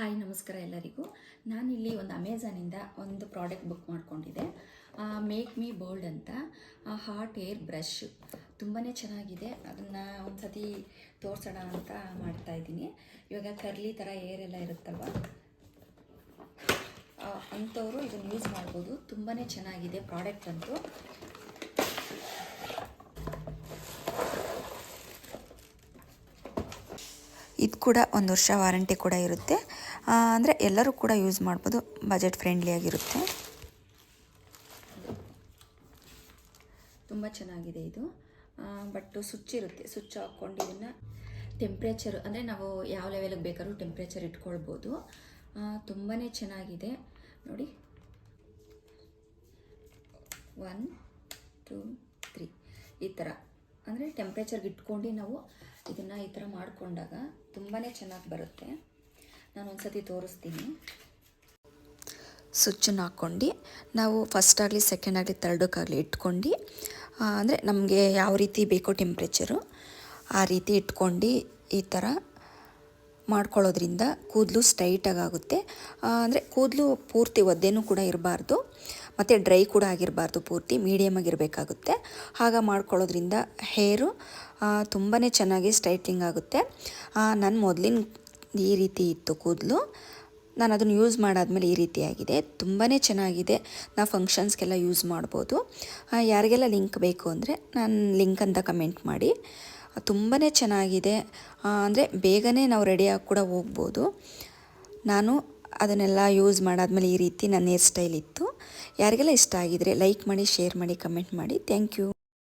Hi ನಮಸ್ಕಾರ ಎಲ್ಲರಿಗೂ. ನಾನಿಲ್ಲಿ ಒಂದು ಅಮೆಝಾನಿಂದ ಒಂದು ಪ್ರಾಡಕ್ಟ್ ಬುಕ್ ಮಾಡ್ಕೊಂಡಿದ್ದೆ. ಮೇಕ್ ಮೀ ಬೋಲ್ಡ್ ಅಂತ ಹಾಟ್ ಏರ್ ಬ್ರಷ್ ತುಂಬಾ ಚೆನ್ನಾಗಿದೆ. ಅದನ್ನು ಒಂದು ಸತಿ ತೋರಿಸೋಣ ಅಂತ ಮಾಡ್ತಾಯಿದ್ದೀನಿ. ಇವಾಗ ಕರ್ಲಿ ಥರ ಏರ್ ಎಲ್ಲ ಇರುತ್ತಲ್ವ, ಅಂಥವರು ಇದನ್ನು ಯೂಸ್ ಮಾಡ್ಬೋದು. ತುಂಬಾ ಚೆನ್ನಾಗಿದೆ ಪ್ರಾಡಕ್ಟ್ ಅಂತೂ. ಇದು ಕೂಡ 1 ವರ್ಷ ವಾರಂಟಿ ಕೂಡ ಇರುತ್ತೆ. ಅಂದರೆ ಎಲ್ಲರೂ ಕೂಡ ಯೂಸ್ ಮಾಡ್ಬೋದು, ಬಜೆಟ್ ಫ್ರೆಂಡ್ಲಿ ಆಗಿರುತ್ತೆ. ತುಂಬ ಚೆನ್ನಾಗಿದೆ ಇದು. ಬಟ್ ಸ್ವಿಚ್ ಇರುತ್ತೆ, ಸ್ವಿಚ್ ಹಾಕ್ಕೊಂಡು ಇದನ್ನು ಟೆಂಪ್ರೇಚರ್ ಅಂದರೆ ನಾವು ಯಾವ ಲೆವೆಲ್ಗೆ ಬೇಕಾದ್ರೂ ಟೆಂಪ್ರೇಚರ್ ಇಟ್ಕೊಳ್ಬೋದು. ತುಂಬಾ ಚೆನ್ನಾಗಿದೆ ನೋಡಿ. 1 2 3 ಈ ಥರ ಅಂದರೆ ಟೆಂಪ್ರೇಚರ್ಗೆ ಇಟ್ಕೊಂಡು ನಾವು ಇದನ್ನು ಈ ಥರ ಮಾಡಿಕೊಂಡಾಗ ತುಂಬಾ ಚೆನ್ನಾಗಿ ಬರುತ್ತೆ. ನಾನು ಒಂದು ಸತಿ ತೋರಿಸ್ತೀನಿ. ಸ್ವಿಚ್ಚನ್ನು ಹಾಕ್ಕೊಂಡು ನಾವು ಫಸ್ಟ್ ಆಗಲಿ ಸೆಕೆಂಡ್ ಆಗಲಿ ತರ್ಡಕ್ಕಾಗಲಿ ಇಟ್ಕೊಂಡು, ಅಂದರೆ ನಮಗೆ ಯಾವ ರೀತಿ ಬೇಕೋ ಟೆಂಪ್ರೇಚರು ಆ ರೀತಿ ಇಟ್ಕೊಂಡು ಈ ಥರ ಮಾಡ್ಕೊಳ್ಳೋದ್ರಿಂದ ಕೂದಲು ಸ್ಟ್ರೈಟಾಗಿ ಆಗುತ್ತೆ. ಅಂದರೆ ಕೂದಲು ಪೂರ್ತಿ ಒದ್ದೆನೂ ಕೂಡ ಇರಬಾರ್ದು ಮತ್ತು ಡ್ರೈ ಕೂಡ ಆಗಿರಬಾರ್ದು, ಪೂರ್ತಿ ಮೀಡಿಯಮ್ ಆಗಿರಬೇಕಾಗುತ್ತೆ. ಆಗ ಮಾಡ್ಕೊಳ್ಳೋದ್ರಿಂದ ಹೇರು ತುಂಬಾ ಚೆನ್ನಾಗಿ ಸ್ಟ್ರೈಟ್ನಿಂಗ್ ಆಗುತ್ತೆ. ನನ್ನ ಮೊದಲಿನ ಈ ರೀತಿ ಇತ್ತು ಕೂದಲು, ನಾನು ಅದನ್ನು ಯೂಸ್ ಮಾಡಾದ್ಮೇಲೆ ಈ ರೀತಿಯಾಗಿದೆ. ತುಂಬಾ ಚೆನ್ನಾಗಿದೆ. ನಾವು ಫಂಕ್ಷನ್ಸ್ಗೆಲ್ಲ ಯೂಸ್ ಮಾಡ್ಬೋದು. ಯಾರಿಗೆಲ್ಲ ಲಿಂಕ್ ಬೇಕು ಅಂದರೆ ನಾನು ಲಿಂಕ್ ಅಂತ ಕಮೆಂಟ್ ಮಾಡಿ. ತುಂಬಾ ಚೆನ್ನಾಗಿದೆ. ಅಂದರೆ ಬೇಗನೆ ನಾವು ರೆಡಿಯಾಗಿ ಕೂಡ ಹೋಗ್ಬೋದು. ನಾನು ಅದನ್ನೆಲ್ಲ ಯೂಸ್ ಮಾಡಾದ್ಮೇಲೆ ಈ ರೀತಿ ನನ್ನ ಹೇರ್ ಸ್ಟೈಲ್ ಇತ್ತು. ಯಾರಿಗೆಲ್ಲ ಇಷ್ಟ ಆಗಿದರೆ ಲೈಕ್ ಮಾಡಿ, ಶೇರ್ ಮಾಡಿ, ಕಮೆಂಟ್ ಮಾಡಿ. Thank you.